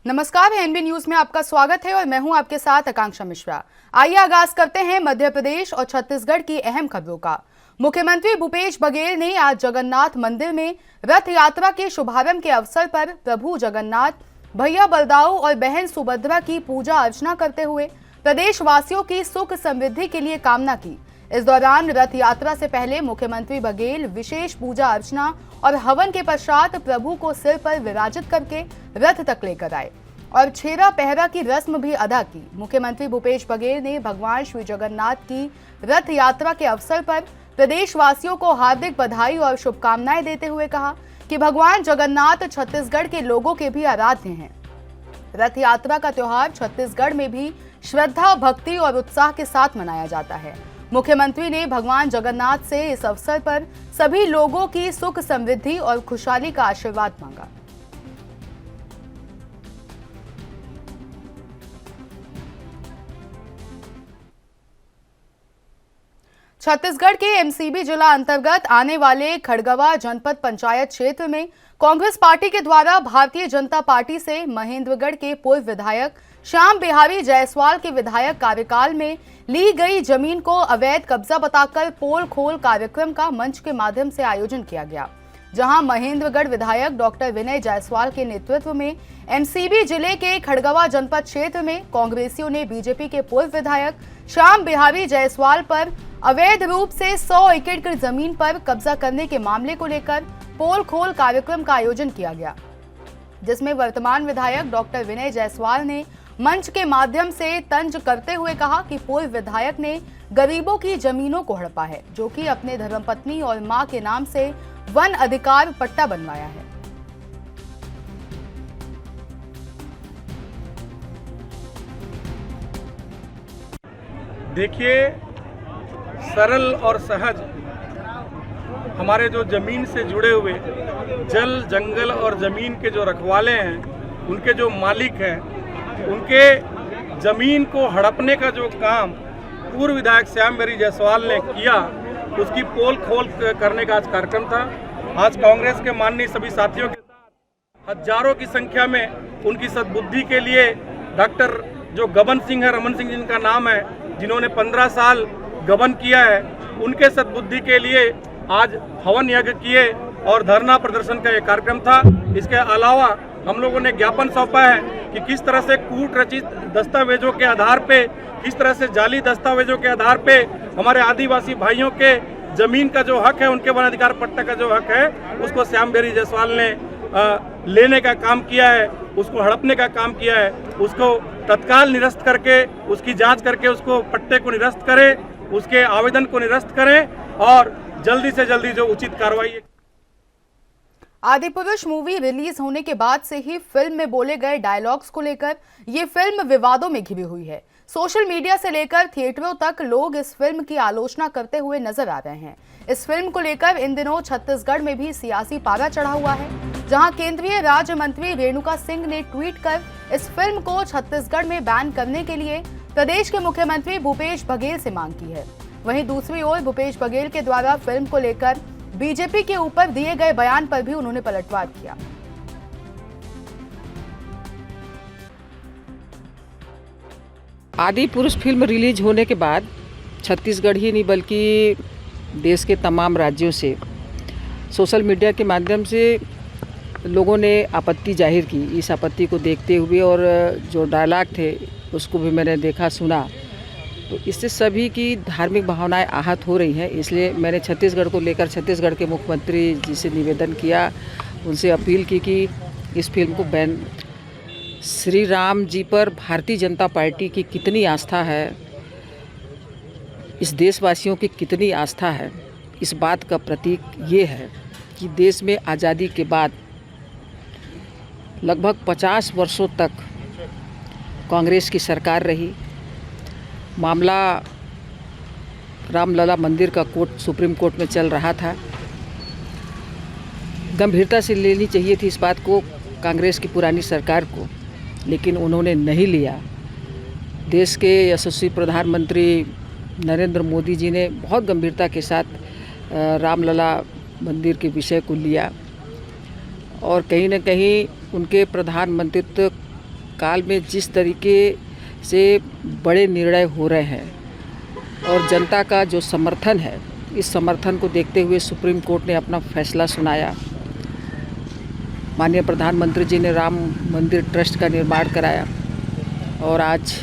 नमस्कार, NB news में आपका स्वागत है और मैं हूं आपके साथ आकांक्षा मिश्रा। आइए आगाज करते हैं मध्य प्रदेश और छत्तीसगढ़ की अहम खबरों का। मुख्यमंत्री भूपेश बघेल ने आज जगन्नाथ मंदिर में रथ यात्रा के शुभारंभ के अवसर पर प्रभु जगन्नाथ, भैया बलदाऊ और बहन सुभद्रा की पूजा अर्चना करते हुए प्रदेशवासियों की सुख समृद्धि के लिए कामना की। इस दौरान रथ यात्रा से पहले मुख्यमंत्री बघेल विशेष पूजा अर्चना और हवन के पश्चात प्रभु को सिर पर विराजित करके रथ तक लेकर आए और छेरा पहरा की रस्म भी अदा की। मुख्यमंत्री भूपेश बघेल ने भगवान श्री जगन्नाथ की रथ यात्रा के अवसर पर प्रदेशवासियों को हार्दिक बधाई और शुभकामनाएं देते हुए कहा कि भगवान जगन्नाथ छत्तीसगढ़ के लोगों के भी आराध्य हैं। रथ यात्रा का त्योहार छत्तीसगढ़ में भी श्रद्धा, भक्ति और उत्साह के साथ मनाया जाता है। मुख्यमंत्री ने भगवान जगन्नाथ से इस अवसर पर सभी लोगों की सुख समृद्धि और खुशहाली का आशीर्वाद मांगा। छत्तीसगढ़ के एमसीबी जिला अंतर्गत आने वाले खड़गवा जनपद पंचायत क्षेत्र में कांग्रेस पार्टी के द्वारा भारतीय जनता पार्टी से महेंद्रगढ़ के पूर्व विधायक श्याम बिहारी जायसवाल के विधायक कार्यकाल में ली गई जमीन को अवैध कब्जा बताकर पोल खोल कार्यक्रम का मंच के माध्यम से आयोजन किया गया, जहां महेंद्रगढ़ विधायक डॉक्टर विनय जायसवाल के नेतृत्व में एमसीबी जिले के खड़गवा जनपद क्षेत्र में कांग्रेसियों ने बीजेपी के पूर्व विधायक श्याम बिहारी जायसवाल पर अवैध रूप से 100 एकड़ की जमीन पर कब्जा करने के मामले को लेकर पोल खोल कार्यक्रम का आयोजन किया गया, जिसमें वर्तमान विधायक डॉक्टर विनय जायसवाल ने मंच के माध्यम से तंज करते हुए कहा कि पूर्व विधायक ने गरीबों की जमीनों को हड़पा है, जो कि अपने धर्मपत्नी और मां के नाम से वन अधिकार पट्टा बनवाया है। देखिए, सरल और सहज हमारे जो जमीन से जुड़े हुए जल, जंगल और जमीन के जो रखवाले हैं, उनके जो मालिक हैं, उनके जमीन को हड़पने का जो काम पूर्व विधायक श्याम बिहारी जायसवाल ने किया, उसकी पोल खोल करने का आज कार्यक्रम था। आज कांग्रेस के माननीय सभी साथियों के साथ हजारों की संख्या में उनकी सद्बुद्धि के लिए डॉक्टर जो गबन सिंह है, रमन सिंह जिनका नाम है, जिन्होंने 15 साल गबन किया है, उनके सद्बुद्धि के लिए आज हवन यज्ञ किए और धरना प्रदर्शन का एक कार्यक्रम था। इसके अलावा हम लोगों ने ज्ञापन सौंपा है कि किस तरह से कूट रचित दस्तावेजों के आधार पे, किस तरह से जाली दस्तावेजों के आधार पे हमारे आदिवासी भाइयों के जमीन का जो हक है, उनके वन अधिकार पट्टा का जो हक है, उसको श्याम बिहारी जायसवाल ने लेने का काम किया है, उसको हड़पने का काम किया है। उसको तत्काल निरस्त करके, उसकी जांच करके उसको पट्टे को निरस्त करें, उसके आवेदन को निरस्त करें और जल्दी से जल्दी जो उचित कार्रवाई। आदिपुरुष मूवी रिलीज होने के बाद से ही फिल्म में बोले गए डायलॉग्स को लेकर ये फिल्म विवादों में घिरी हुई है। सोशल मीडिया से लेकर थिएटरों तक लोग इस फिल्म की आलोचना करते हुए नजर आ रहे हैं। इस फिल्म को लेकर इन दिनों छत्तीसगढ़ में भी सियासी पारा चढ़ा हुआ है, जहां केंद्रीय राज्य मंत्री रेणुका सिंह ने ट्वीट कर इस फिल्म को छत्तीसगढ़ में बैन करने के लिए प्रदेश के मुख्यमंत्री भूपेश बघेल से मांग की है। वहीं दूसरी ओर भूपेश बघेल के द्वारा फिल्म को लेकर बीजेपी के ऊपर दिए गए बयान पर भी उन्होंने पलटवार किया। आदिपुरुष फिल्म रिलीज होने के बाद छत्तीसगढ़ ही नहीं बल्कि देश के तमाम राज्यों से सोशल मीडिया के माध्यम से लोगों ने आपत्ति जाहिर की। इस आपत्ति को देखते हुए और जो डायलॉग थे उसको भी मैंने देखा, सुना, तो इससे सभी की धार्मिक भावनाएं आहत हो रही हैं। इसलिए मैंने छत्तीसगढ़ को लेकर छत्तीसगढ़ के मुख्यमंत्री जी से निवेदन किया, उनसे अपील की कि इस फिल्म को बैन। श्री राम जी पर भारतीय जनता पार्टी की कितनी आस्था है, इस देशवासियों की कितनी आस्था है, इस बात का प्रतीक ये है कि देश में आज़ादी के बाद लगभग 50 वर्षों तक कांग्रेस की सरकार रही। मामला रामलला मंदिर का कोर्ट, सुप्रीम कोर्ट में चल रहा था। गंभीरता से लेनी चाहिए थी इस बात को कांग्रेस की पुरानी सरकार को, लेकिन उन्होंने नहीं लिया। देश के यशस्वी प्रधानमंत्री नरेंद्र मोदी जी ने बहुत गंभीरता के साथ रामलला मंदिर के विषय को लिया और कहीं न कहीं उनके प्रधानमंत्रित्व काल में जिस तरीके से बड़े निर्णय हो रहे हैं और जनता का जो समर्थन है, इस समर्थन को देखते हुए सुप्रीम कोर्ट ने अपना फैसला सुनाया। माननीय प्रधानमंत्री जी ने राम मंदिर ट्रस्ट का निर्माण कराया और आज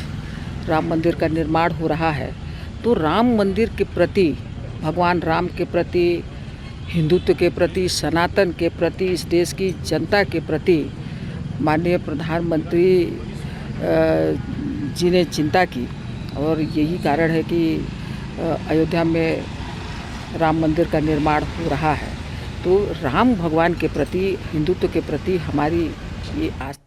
राम मंदिर का निर्माण हो रहा है। तो राम मंदिर के प्रति, भगवान राम के प्रति, हिंदुत्व के प्रति, सनातन के प्रति, इस देश की जनता के प्रति माननीय प्रधानमंत्री जी ने चिंता की और यही कारण है कि अयोध्या में राम मंदिर का निर्माण हो रहा है। तो राम भगवान के प्रति, हिंदुत्व के प्रति हमारी ये आस्था।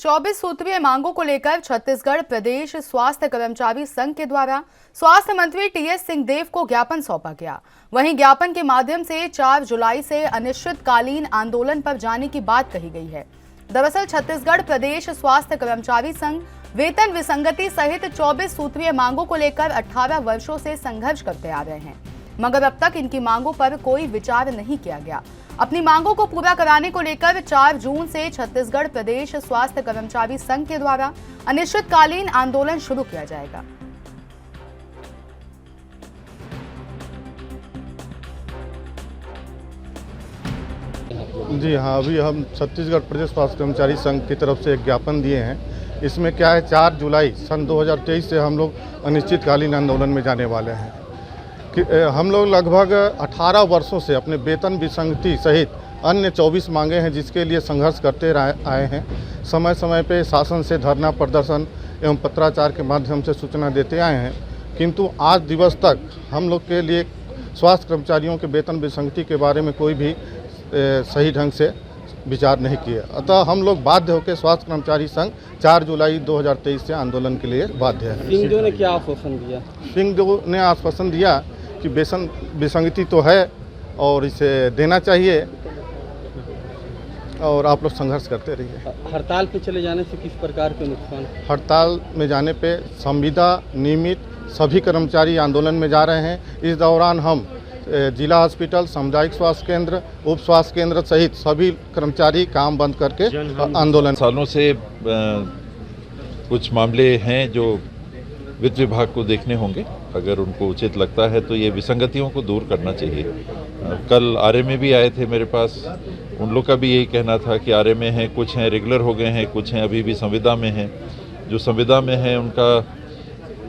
24 सूत्रीय मांगों को लेकर छत्तीसगढ़ प्रदेश स्वास्थ्य कर्मचारी संघ के द्वारा स्वास्थ्य मंत्री टीएस सिंहदेव को ज्ञापन सौंपा गया। वहीं ज्ञापन के माध्यम से 4 जुलाई से अनिश्चितकालीन आंदोलन पर जाने की बात कही गई है। दरअसल छत्तीसगढ़ प्रदेश स्वास्थ्य कर्मचारी संघ वेतन विसंगति सहित 24 सूत्रीय मांगों को लेकर 18 वर्षों से संघर्ष करते आ रहे हैं, मगर अब तक इनकी मांगों पर कोई विचार नहीं किया गया। अपनी मांगों को पूरा कराने को लेकर 4 जून से छत्तीसगढ़ प्रदेश स्वास्थ्य कर्मचारी संघ के द्वारा अनिश्चितकालीन आंदोलन शुरू किया जाएगा। जी हाँ, अभी हम छत्तीसगढ़ प्रदेश स्वास्थ्य कर्मचारी संघ की तरफ से एक ज्ञापन दिए हैं। इसमें क्या है, 4 जुलाई सन 2023 से हम लोग अनिश्चितकालीन आंदोलन में जाने वाले हैं। कि हम लोग लगभग 18 वर्षों से अपने वेतन विसंगति सहित अन्य 24 मांगे हैं जिसके लिए संघर्ष करते आए हैं। समय समय पे शासन से धरना प्रदर्शन एवं पत्राचार के माध्यम से सूचना देते आए हैं, किंतु आज दिवस तक हम लोग के लिए स्वास्थ्य कर्मचारियों के वेतन विसंगति के बारे में कोई भी सही ढंग से विचार नहीं किए। अतः हम लोग बाध्य होकर स्वास्थ्य कर्मचारी संघ 4 जुलाई 2023 से आंदोलन के लिए बाध्य है। सिंहदेव ने क्या आश्वासन दिया? सिंहदेव ने आश्वासन दिया कि वेतन विसंगति तो है और इसे देना चाहिए और आप लोग संघर्ष करते रहिए। हड़ताल पे चले जाने से किस प्रकार के नुकसान? हड़ताल में जाने पे संविदा नियमित सभी कर्मचारी आंदोलन में जा रहे हैं। इस दौरान हम जिला हॉस्पिटल, सामुदायिक स्वास्थ्य केंद्र, उप स्वास्थ्य केंद्र सहित सभी कर्मचारी काम बंद करके आंदोलन। सालों से कुछ मामले हैं जो वित्त विभाग को देखने होंगे। अगर उनको उचित लगता है तो ये विसंगतियों को दूर करना चाहिए। कल आरएमए भी आए थे मेरे पास, उन लोग का भी यही कहना था कि आरएमए हैं, कुछ हैं रेगुलर हो गए हैं, कुछ हैं अभी भी संविदा में हैं। जो संविदा में हैं उनका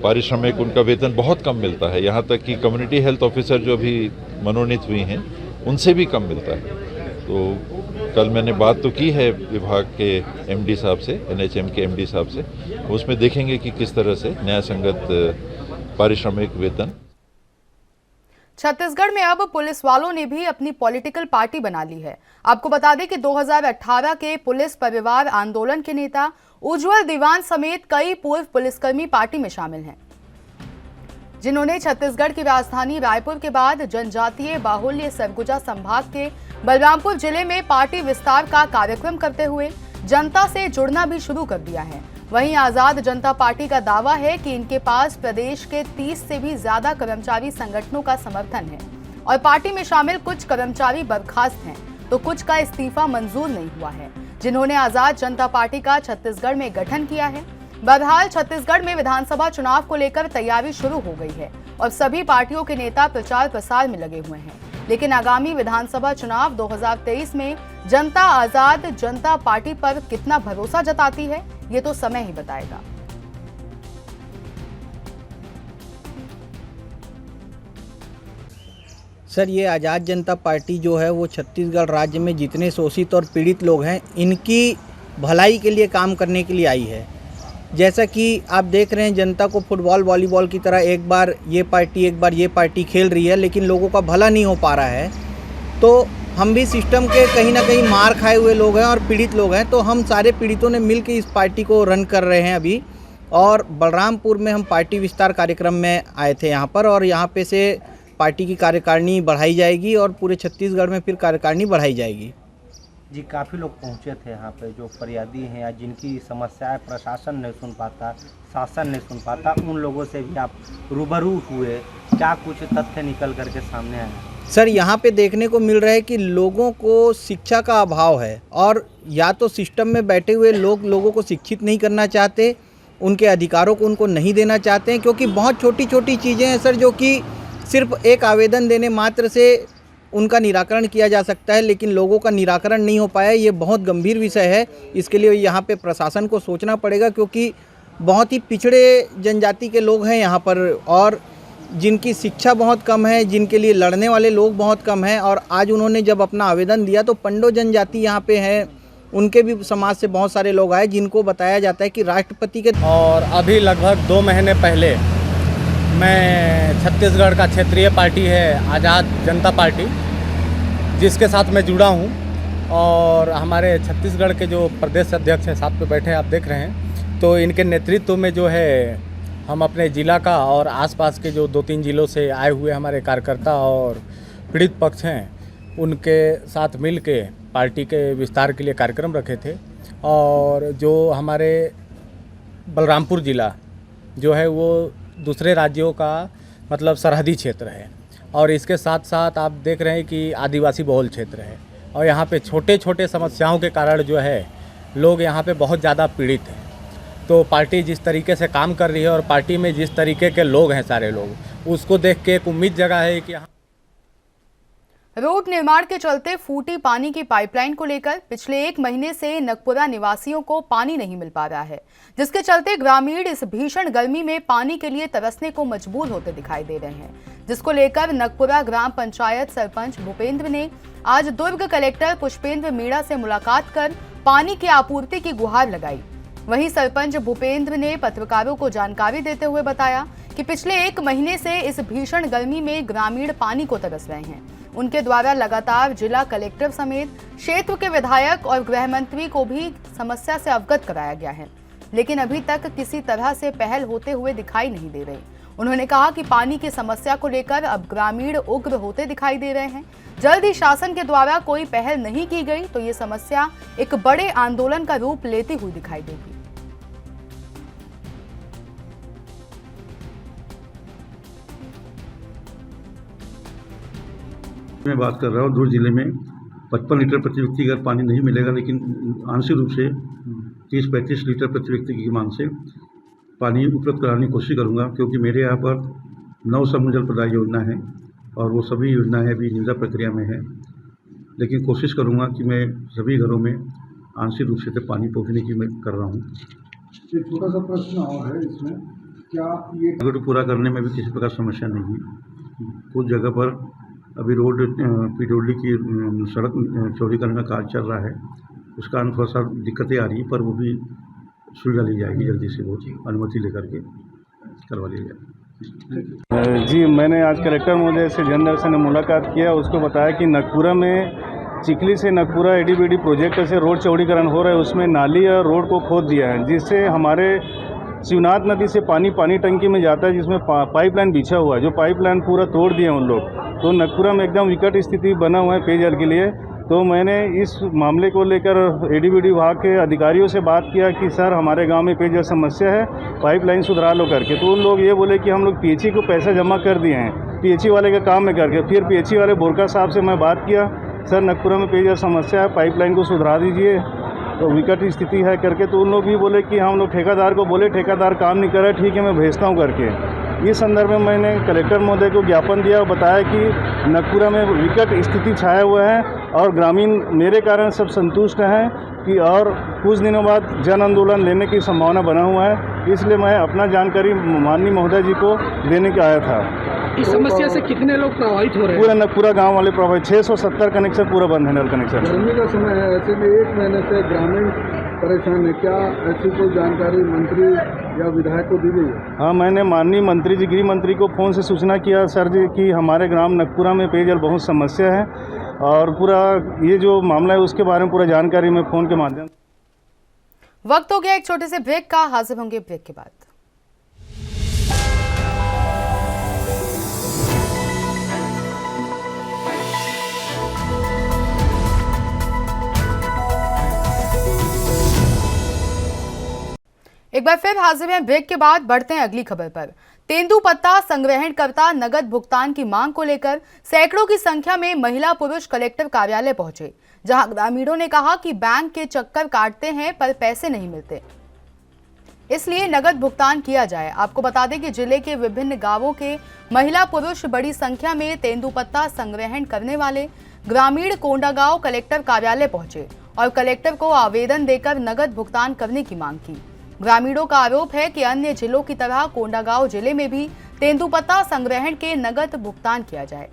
पारिश्रमिक, उनका वेतन बहुत कम मिलता है। यहाँ तक कि कम्युनिटी हेल्थ ऑफिसर जो अभी मनोनीत हुई हैं उनसे भी कम मिलता है। तो कल मैंने बात तो की है विभाग के एमडी साहब से, एनएचएम के एमडी साहब से, उसमें देखेंगे कि किस तरह से न्याय संगत पारिश्रमिक वेतन। छत्तीसगढ़ में अब पुलिस वालों ने भी अपनी पॉलिटिकल पार्टी बना ली है। आपको बता दें कि 2018 के पुलिस परिवार आंदोलन के नेता उज्जवल दीवान समेत कई पूर्व पुलिसकर्मी पार्टी में शामिल हैं, जिन्होंने छत्तीसगढ़ की राजधानी रायपुर के बाद जनजातीय बाहुल्य सरगुजा संभाग के बलरामपुर जिले में पार्टी विस्तार का कार्यक्रम करते हुए जनता से जुड़ना भी शुरू कर दिया है। वहीं आजाद जनता पार्टी का दावा है कि इनके पास प्रदेश के 30 से भी ज्यादा कर्मचारी संगठनों का समर्थन है और पार्टी में शामिल कुछ कर्मचारी बर्खास्त हैं तो कुछ का इस्तीफा मंजूर नहीं हुआ है, जिन्होंने आजाद जनता पार्टी का छत्तीसगढ़ में गठन किया है। बहरहाल छत्तीसगढ़ में विधानसभा चुनाव को लेकर तैयारी शुरू हो गई है और सभी पार्टियों के नेता प्रचार प्रसार में लगे हुए हैं, लेकिन आगामी विधानसभा चुनाव 2023 में जनता आजाद जनता पार्टी पर कितना भरोसा जताती है, ये तो समय ही बताएगा। सर, ये आज़ाद जनता पार्टी जो है वो छत्तीसगढ़ राज्य में जितने शोषित और पीड़ित लोग हैं इनकी भलाई के लिए काम करने के लिए आई है। जैसा कि आप देख रहे हैं, जनता को फुटबॉल वॉलीबॉल की तरह एक बार ये पार्टी खेल रही है, लेकिन लोगों का भला नहीं हो पा रहा है। तो हम भी सिस्टम के कहीं ना कहीं मार खाए हुए लोग हैं और पीड़ित लोग हैं, तो हम सारे पीड़ितों ने मिल के इस पार्टी को रन कर रहे हैं अभी। और बलरामपुर में हम पार्टी विस्तार कार्यक्रम में आए थे यहाँ पर, और यहाँ पे से पार्टी की कार्यकारिणी बढ़ाई जाएगी और पूरे छत्तीसगढ़ में फिर कार्यकारिणी बढ़ाई जाएगी। जी, काफ़ी लोग पहुँचे थे यहाँ पे जो फरियादी हैं या जिनकी समस्याएं प्रशासन नहीं सुन पाता, शासन नहीं सुन पाता, उन लोगों से भी आप रूबरू हुए, क्या कुछ तथ्य निकल करके सामने आए? सर यहाँ पे देखने को मिल रहा है कि लोगों को शिक्षा का अभाव है और या तो सिस्टम में बैठे हुए लोगों को शिक्षित नहीं करना चाहते, उनके अधिकारों को उनको नहीं देना चाहते हैं, क्योंकि बहुत छोटी छोटी चीज़ें हैं सर जो कि सिर्फ एक आवेदन देने मात्र से उनका निराकरण किया जा सकता है, लेकिन लोगों का निराकरण नहीं हो पाया। ये बहुत गंभीर विषय है, इसके लिए यहाँ पे प्रशासन को सोचना पड़ेगा, क्योंकि बहुत ही पिछड़े जनजाति के लोग हैं यहाँ पर और जिनकी शिक्षा बहुत कम है, जिनके लिए लड़ने वाले लोग बहुत कम हैं। और आज उन्होंने जब अपना आवेदन दिया तो पंडो जनजाति यहाँ पे हैं, उनके भी समाज से बहुत सारे लोग आए जिनको बताया जाता है कि राष्ट्रपति के। और अभी लगभग 2 महीने पहले मैं छत्तीसगढ़ का क्षेत्रीय पार्टी है आज़ाद जनता पार्टी, जिसके साथ मैं जुड़ा हूँ, और हमारे छत्तीसगढ़ के जो प्रदेश अध्यक्ष हैं साथ पे बैठे हैं, आप देख रहे हैं, तो इनके नेतृत्व में जो है हम अपने ज़िला का और आसपास के जो 2-3 ज़िलों से आए हुए हमारे कार्यकर्ता और पीड़ित पक्ष हैं, उनके साथ मिल के पार्टी के विस्तार के लिए कार्यक्रम रखे थे। और जो हमारे बलरामपुर ज़िला जो है वो दूसरे राज्यों का मतलब सरहदी क्षेत्र है, और इसके साथ साथ आप देख रहे हैं कि आदिवासी बहुल क्षेत्र है, और यहाँ पे छोटे छोटे समस्याओं के कारण जो है लोग यहाँ पे बहुत ज़्यादा पीड़ित हैं। तो पार्टी जिस तरीके से काम कर रही है और पार्टी में जिस तरीके के लोग हैं सारे लोग, उसको देख के एक उम्मीद जगह है कि रोड निर्माण के चलते फूटी पानी की पाइपलाइन को लेकर पिछले 1 महीने से नगपुरा निवासियों को पानी नहीं मिल पा रहा है, जिसके चलते ग्रामीण इस भीषण गर्मी में पानी के लिए तरसने को मजबूर होते दिखाई दे रहे हैं, जिसको लेकर नगपुरा ग्राम पंचायत सरपंच भूपेंद्र ने आज दुर्ग कलेक्टर पुष्पेंद्र मीणा से मुलाकात कर पानी की आपूर्ति की गुहार लगाई। वहीं सरपंच भूपेंद्र ने पत्रकारों को जानकारी देते हुए बताया कि पिछले 1 महीने से इस भीषण गर्मी में ग्रामीण पानी को तरस रहे हैं। उनके द्वारा लगातार जिला कलेक्टर समेत क्षेत्र के विधायक और गृह मंत्री को भी समस्या से अवगत कराया गया है, लेकिन अभी तक किसी तरह से पहल होते हुए दिखाई नहीं दे रही। उन्होंने कहा कि पानी की समस्या को लेकर अब ग्रामीण उग्र होते दिखाई दे रहे हैं। जल्द ही शासन के द्वारा कोई पहल नहीं की गई तो ये समस्या एक बड़े आंदोलन का रूप लेती हुई दिखाई देगी। मैं बात कर रहा हूँ, दुर्ग जिले में 55 लीटर प्रति व्यक्ति अगर पानी नहीं मिलेगा, लेकिन आंशिक रूप से 30-35 लीटर प्रति व्यक्ति की मांग से पानी उपलब्ध कराने की कोशिश करूँगा, क्योंकि मेरे यहाँ पर 9 समूह जल प्रदाय योजना है और वो सभी योजनाएं अभी निविदा प्रक्रिया में है, लेकिन कोशिश करूँगा कि मैं सभी घरों में आंशिक रूप से पानी पहुँचने की मैं कर रहा हूँ। एक छोटा सा प्रश्न और है इसमें, क्या ये अगर पूरा करने में भी किसी प्रकार समस्या नहीं है। कुछ जगह पर अभी रोड पीडब्ल्यूडी की सड़क चौड़ीकरण का कार्य चल रहा है, उस कारण थोड़ा सा दिक्कतें आ रही है, पर वो भी सुविधा ली जाएगी, जल्दी से वो अनुमति लेकर के करवा ली जाएगी। जी, मैंने आज कलेक्टर महोदय से जनदर्शन से मुलाकात किया, उसको बताया कि नगपुरा में चिखली से नगपुरा एडीबीडी प्रोजेक्ट से रोड चौड़ीकरण हो रहा है, उसमें नाली और रोड को खोद दिया है, जिससे हमारे शिवनाथ नदी से पानी टंकी में जाता है, जिसमें पाइपलाइन बिछा हुआ है, जो पाइपलाइन पूरा तोड़ दिए उन लोग। तो नगपुरा में एकदम विकट स्थिति बना हुआ है पेयजल के लिए। तो मैंने इस मामले को लेकर एडीबीडी विभाग के अधिकारियों से बात किया कि सर हमारे गांव में पेयजल समस्या है, पाइपलाइन सुधार लो करके। तो उन लोग ये बोले कि हम लोग पीएचई को पैसा जमा कर दिए हैं, पीएचई वाले का काम में करके। फिर पीएचई वाले बोरका साहब से मैं बात किया, सर नगपुरा में पेयजल समस्या है, पाइपलाइन को सुधार दीजिए, तो विकट स्थिति है करके। तो उन लोग भी बोले कि हम लोग ठेकेदार को बोले, ठेकेदार काम नहीं कर रहा, ठीक है मैं भेजता हूँ करके। इस संदर्भ में मैंने कलेक्टर महोदय को ज्ञापन दिया और बताया कि नगपुरा में विकट स्थिति छाया हुआ है और ग्रामीण मेरे कारण सब संतुष्ट हैं कि और कुछ दिनों बाद जन आंदोलन लेने की संभावना बना हुआ है। इसलिए मैं अपना जानकारी माननीय महोदय जी को देने के आया था। इस समस्या से कितने लोग प्रभावित हो रहे हैं? पूरा नगपुरा गांव वाले प्रभावित, 670 कनेक्शन पूरा बंद है, नल कनेक्शन। गर्मी का समय है, ऐसे में 1 महीने से ग्रामीण परेशान है, क्या ऐसी कोई जानकारी मंत्री या विधायक को दी गई है? हाँ, मैंने माननीय मंत्री जी, गृह मंत्री को फ़ोन से सूचना किया सर जी कि हमारे ग्राम नगपुरा में पेयजल बहुत समस्या है, और पूरा ये जो मामला है उसके बारे में पूरा जानकारी मैं फ़ोन के माध्यम। वक्त हो गया एक छोटे से ब्रेक का, हाजिर होंगे ब्रेक के बाद। एक बार फिर हाजिर हैं ब्रेक के बाद। बढ़ते हैं अगली खबर पर। तेंदुपत्ता संग्रहणकर्ता नगद भुगतान की मांग को लेकर सैकड़ों की संख्या में महिला पुरुष कलेक्टर कार्यालय पहुंचे, जहां ग्रामीणों ने कहा कि बैंक के चक्कर काटते हैं पर पैसे नहीं मिलते, इसलिए नगद भुगतान किया जाए। आपको बता दें कि जिले के विभिन्न गांवों के महिला पुरुष बड़ी संख्या में तेंदुपत्ता संग्रहण करने वाले ग्रामीण कोंडागांव कलेक्टर कार्यालय पहुंचे और कलेक्टर को आवेदन देकर नगद भुगतान करने की मांग की। ग्रामीणों का आरोप है कि अन्य जिलों की तरह कोंडागांव जिले में भी तेंदुपत्ता संग्रहण के नगद भुगतान किया जाए।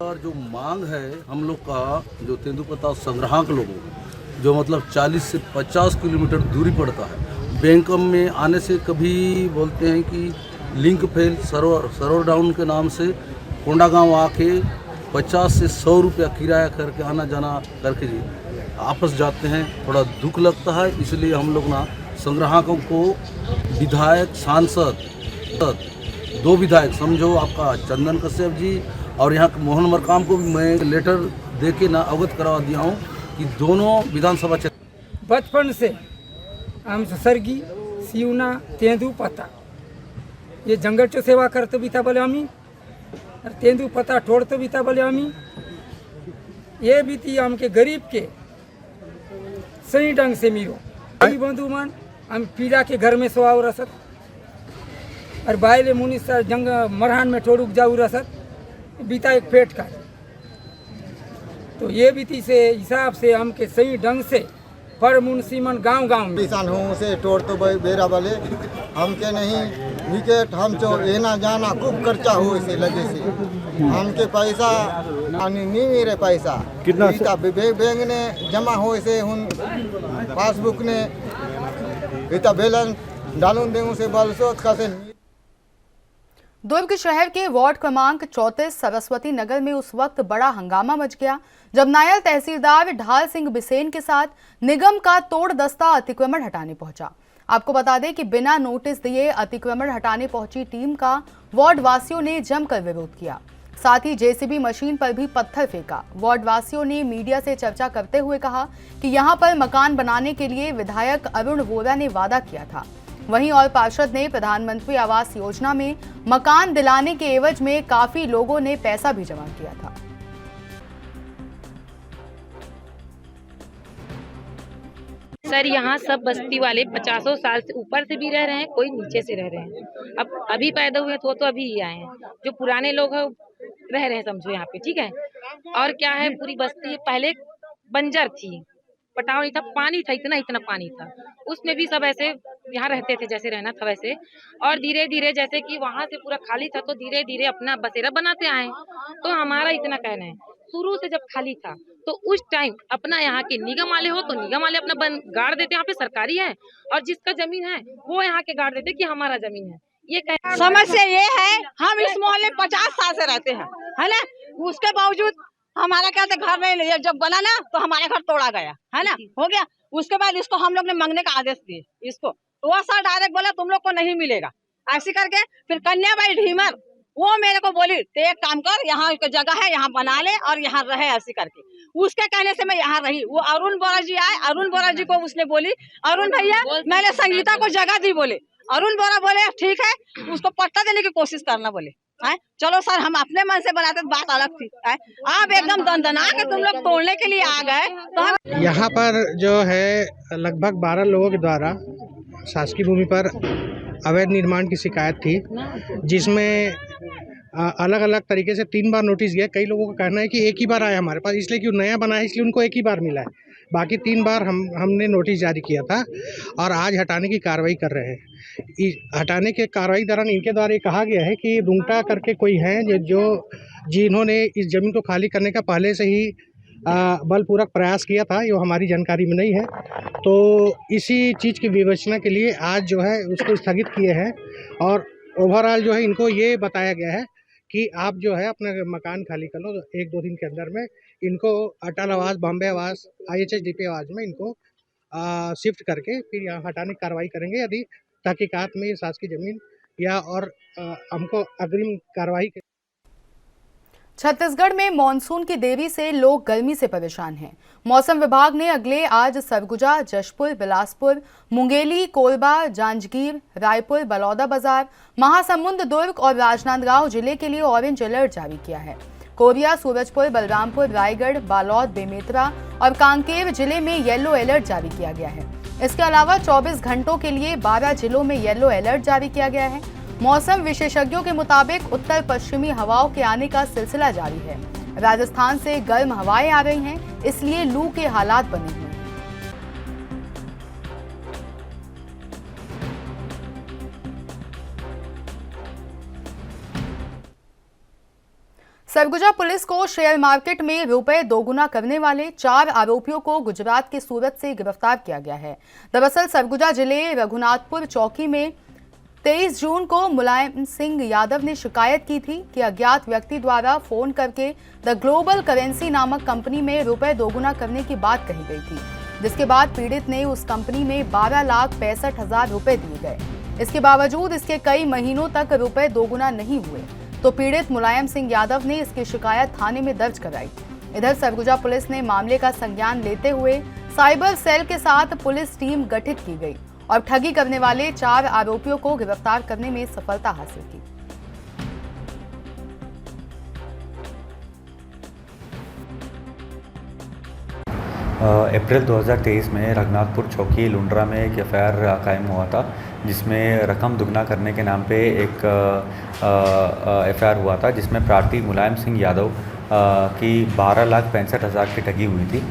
और जो मांग है हम लोग का, जो तेंदुपत्ता संग्राहक लोगों को, जो मतलब 40 से 50 किलोमीटर दूरी पड़ता है, बैंक में आने से कभी बोलते हैं कि लिंक फेल, सर्वर डाउन के नाम से कोंडागांव आके 50 से 100 रुपया किराया करके आना जाना करके आपस जाते हैं। थोड़ा दुख लगता है, इसलिए हम लोग ना संग्राहकों को विधायक, सांसद, 2 विधायक समझो, आपका चंदन कश्यप जी और यहाँ के मोहन मरकाम को भी मैं लेटर दे के ना अवगत करवा दिया हूँ कि दोनों विधानसभा क्षेत्र बचपन से हम सरगी सिवना तेंदुपत्ता ये जंगल चो सेवा करते भी था बोले हमी, और तेंदुपत्ता तोड़ते भी था बोले हमी। ये भी थी हम के गरीब के सही ढंग से मीरो बंधु मान हम पीड़ा के घर में सोआव रसत और बाइले मुनि सर जंग मरहान में ठोड़ुक जाऊ रसत बीता एक पेट का। तो ये बीती से हिसाब से हम के सही ढंग से पर मुंसीमन गांव-गांव में किसान हूँ से तोड़ तो बेरा वाले हम के नहीं विकेट हम चो एना जाना खूब खर्चा हो इसे लगे से हम के पैसा नहीं मेरे पैसा कितना बैंक ने जमा हो इसे हुन पासबुक ने इतना बैलेंस डालूं दें उसे बालसोत का से। दुर्ग शहर के वार्ड क्रमांक 34 सरस्वती नगर में उस वक्त बड़ा हंगामा मच गया जब नायब तहसीलदार ढाल सिंह बिसेन के साथ निगम का तोड़ दस्ता अतिक्रमण हटाने पहुंचा। आपको बता दें कि बिना नोटिस दिए अतिक्रमण हटाने पहुंची टीम का वार्ड वासियों ने जमकर विरोध किया, साथ ही जेसीबी मशीन पर भी पत्थर फेंका। वार्ड वासियों ने मीडिया से चर्चा करते हुए कहा कि यहां पर मकान बनाने के लिए विधायक अरुण वोरा ने वादा किया था। वहीं और पार्षद ने प्रधानमंत्री आवास योजना में मकान दिलाने के एवज में काफी लोगों ने पैसा भी जमा किया था। सर यहाँ सब बस्ती वाले 50 साल से ऊपर से भी रह रहे हैं, कोई नीचे से रह रहे हैं। अब अभी पैदा हुए तो अभी ही आए हैं। जो पुराने लोग हैं रह रहे हैं समझो यहाँ पे, ठीक है। और क्या है, पूरी बस्ती पहले बंजर थी, पटाव नहीं था, पानी था, इतना पानी था, उसमें भी सब ऐसे यहाँ रहते थे जैसे रहना था वैसे। और धीरे धीरे जैसे कि वहाँ से पूरा खाली था तो धीरे धीरे अपना बसेरा बनाते आए। तो हमारा इतना कहना है, शुरू से जब खाली था तो उस टाइम अपना यहाँ के निगम वाले हो तो निगम वाले अपना गाड़ देते, यहाँ पे सरकारी है, और जिसका जमीन है वो यहाँ के गाड़ देते कि हमारा जमीन है। ये समस्या ये है, हम इस मोहल्ले 50 साल से रहते हैं, है ना, उसके बावजूद हमारा क्या घर नहीं, जब बना ना तो हमारे घर तोड़ा गया, है ना, हो गया। उसके बाद इसको हम लोग ने मांगने का आदेश दिए इसको, तो वह सर डायरेक्ट बोला तुम लोग को नहीं मिलेगा, ऐसे करके। फिर कन्याबाई ढीमर वो मेरे को बोली तो एक काम कर, यहाँ जगह है यहाँ बना ले और यहाँ रहे, ऐसे करके। उसके कहने से मैं यहाँ रही। वो अरुण बोरा जी आए, अरुण बोरा जी को उसने बोली अरुण भैया मैंने संगीता को जगह दी, बोले अरुण बोरा बोले ठीक है, उसको पट्टा देने की कोशिश करना, बोले है चलो सर हम अपने मन से बनाते, बात अलग थी। आप एकदम दंदना के तुम लोग तोड़ने के लिए आ गए। तो हम यहाँ पर जो है लगभग 12 लोगों के द्वारा शासकीय भूमि पर अवैध निर्माण की शिकायत थी, जिसमें अलग अलग तरीके से 3 बार नोटिस गया। कई लोगों का कहना है कि एक ही बार आया हमारे पास, इसलिए कि नया बना है इसलिए उनको एक ही बार मिला है, बाकी 3 बार हमने नोटिस जारी किया था और आज हटाने की कार्रवाई कर रहे हैं। हटाने के कार्रवाई दौरान इनके द्वारा ये कहा गया है कि रुंगटा करके कोई हैं जो जिन्होंने इस ज़मीन को खाली करने का पहले से ही बलपूर्वक प्रयास किया था, ये हमारी जानकारी में नहीं है। तो इसी चीज़ की विवेचना के लिए आज जो है उसको स्थगित किए हैं और ओवरऑल जो है इनको ये बताया गया है कि आप जो है अपना मकान खाली कर लो, 1-2 दिन के अंदर में इनको अटल आवास, बॉम्बे आवास, IHSDP आवास में इनको शिफ्ट करके फिर यहाँ हटाने की कार्रवाई करेंगे। यदि तहकीकात में ये शासकीय ज़मीन या और हमको अग्रिम कार्रवाई छत्तीसगढ़ में मॉनसून की देरी से लोग गर्मी से परेशान हैं। मौसम विभाग ने अगले आज सरगुजा, जशपुर, बिलासपुर, मुंगेली, कोरबा, जांजगीर, रायपुर, बलौदाबाजार, महासमुंद, दुर्ग और राजनांदगांव जिले के लिए ऑरेंज अलर्ट जारी किया है। कोरिया, सूरजपुर, बलरामपुर, रायगढ़, बालोद, बेमेतरा और कांकेर जिले में येलो अलर्ट जारी किया गया है। इसके अलावा 24 घंटों के लिए 12 जिलों में येलो अलर्ट जारी किया गया है। मौसम विशेषज्ञों के मुताबिक उत्तर पश्चिमी हवाओं के आने का सिलसिला जारी है। राजस्थान से गर्म हवाएं आ रही हैं, इसलिए लू के हालात बने हुए हैं। सरगुजा पुलिस को शेयर मार्केट में रुपए दोगुना करने वाले 4 आरोपियों को गुजरात के सूरत से गिरफ्तार किया गया है। दरअसल सरगुजा जिले रघुनाथपुर चौकी में 23 जून को मुलायम सिंह यादव ने शिकायत की थी कि अज्ञात व्यक्ति द्वारा फोन करके द ग्लोबल करेंसी नामक कंपनी में रुपए दोगुना करने की बात कही गई थी, जिसके बाद पीड़ित ने उस कंपनी में 12,65,000 रुपए दिए गए। इसके बावजूद इसके कई महीनों तक रुपए दोगुना नहीं हुए, तो पीड़ित मुलायम सिंह यादव ने इसकी शिकायत थाने में दर्ज कराई। इधर सरगुजा पुलिस ने मामले का संज्ञान लेते हुए साइबर सेल के साथ पुलिस टीम गठित की गई और ठगी करने वाले 4 आरोपियों को गिरफ्तार करने में सफलता हासिल की। अप्रैल 2023 में रघुनाथपुर चौकी लुंड्रा में एक एफआईआर कायम हुआ था, जिसमें रकम दुगना करने के नाम पे एक एफआईआर हुआ था, जिसमें प्रार्थी मुलायम सिंह यादव की 12,65,000 की ठगी हुई थी,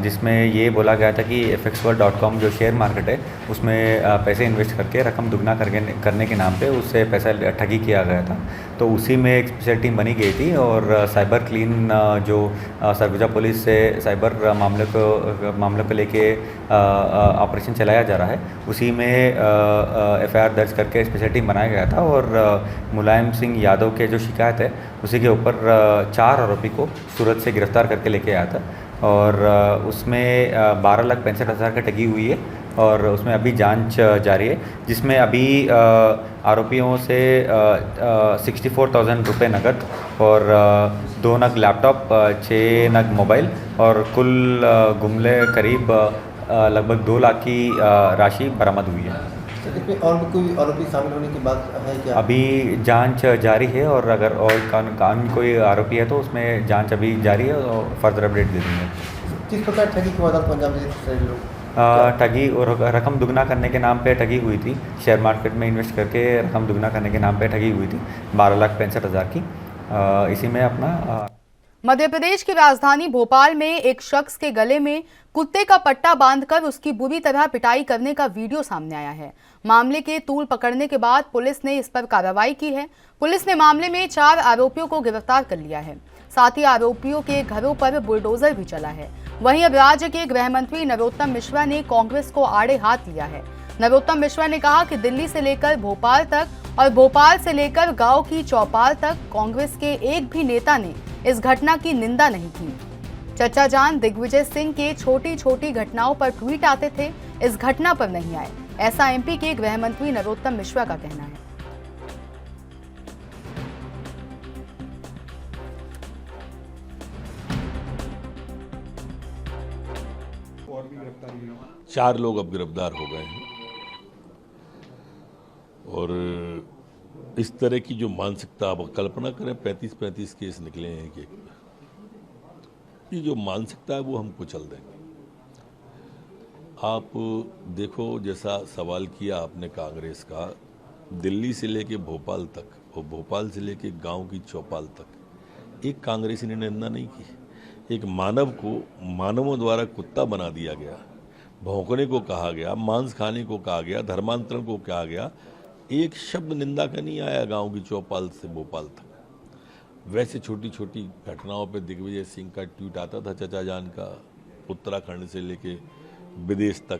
जिसमें ये बोला गया था कि fxworld.com जो शेयर मार्केट है उसमें पैसे इन्वेस्ट करके रकम दुगना करने के नाम पे उससे पैसा ठगी किया गया था। तो उसी में एक स्पेशल टीम बनी गई थी और साइबर क्लीन जो सरगुजा पुलिस से साइबर मामले को लेके ऑपरेशन चलाया जा रहा है, उसी में एफआईआर दर्ज करके स्पेशल टीम बनाया गया था और मुलायम सिंह यादव के जो शिकायत है उसी के ऊपर 4 आरोपी को सूरत से गिरफ्तार करके लेके आया था और उसमें 12,65,000 का ठगी हुई है और उसमें अभी जांच जारी है, जिसमें अभी आरोपियों से 64,000 रुपये नकद और 2 नग लैपटॉप, 6 नग मोबाइल और कुल गुमले करीब लगभग 2 लाख की राशि बरामद हुई है। इसमें और भी कोई आरोपी शामिल होने की बात है क्या? अभी जांच जारी है और अगर और कान कोई आरोपी है तो उसमें जांच अभी जारी है और फर्दर अपडेट दे देंगे। किस प्रकार ठगी की वारदात को अंजाम दिए लोग? ठगी और रकम दुगना करने के नाम पे ठगी हुई थी। शेयर मार्केट में इन्वेस्ट करके रकम दुगना करने के नाम पे ठगी हुई थी 12,65,000 की। इसी में अपना मध्य प्रदेश की राजधानी भोपाल में एक शख्स के गले में कुत्ते का पट्टा बांधकर उसकी बुरी तरह पिटाई करने का वीडियो सामने आया है। मामले के तूल पकड़ने के बाद पुलिस ने इस पर कार्रवाई की है। पुलिस ने मामले में 4 आरोपियों को गिरफ्तार कर लिया है। साथ ही आरोपियों के घरों पर बुलडोजर भी चला है। वहीं अब राज्य के गृह मंत्री नरोत्तम मिश्रा ने कांग्रेस को आड़े हाथ लिया है। नरोत्तम मिश्रा ने कहा कि दिल्ली से लेकर भोपाल तक और भोपाल से लेकर गांव की चौपाल तक कांग्रेस के एक भी नेता ने इस घटना की निंदा नहीं की। चचा जान दिग्विजय सिंह के छोटी छोटी घटनाओं पर ट्वीट आते थे, इस घटना पर नहीं आए, ऐसा एमपी के गृह मंत्री नरोत्तम मिश्रा का कहना है। चार लोग अब गिरफ्तार हो गए हैं और इस तरह की जो मानसिकता, आप कल्पना करें 35 केस निकले हैं कि ये जो मानसिकता है वो हम कुचल देंगे। आप देखो, जैसा सवाल किया आपने कांग्रेस का, दिल्ली से लेके भोपाल तक और भोपाल से लेके गांव की चौपाल तक एक कांग्रेसी ने निंदा नहीं की। एक मानव को मानवों द्वारा कुत्ता बना दिया गया, भौंकने को कहा गया, मांस खाने को कहा गया, धर्मांतरण को कहा गया, एक शब्द निंदा का नहीं आया गांव की चौपाल से भोपाल तक। वैसे छोटी छोटी घटनाओं पे दिग्विजय सिंह का ट्वीट आता था, चचा जान का, उत्तराखंड से लेके विदेश तक,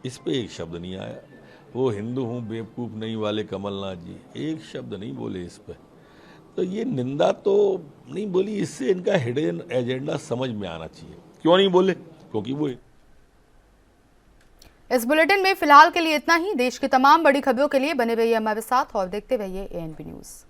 इस पे एक शब्द नहीं आया। वो हिंदू हूँ बेवकूफ़ नहीं वाले कमलनाथ जी एक शब्द नहीं बोले इस पे। तो ये निंदा तो नहीं बोली, इससे इनका हिडन एजेंडा समझ में आना चाहिए। क्यों नहीं बोले? क्योंकि वो इस बुलेटिन में फिलहाल के लिए इतना ही। देश की तमाम बड़ी खबरों के लिए बने रहिए हमारे साथ और देखते रहिए ANP न्यूज़।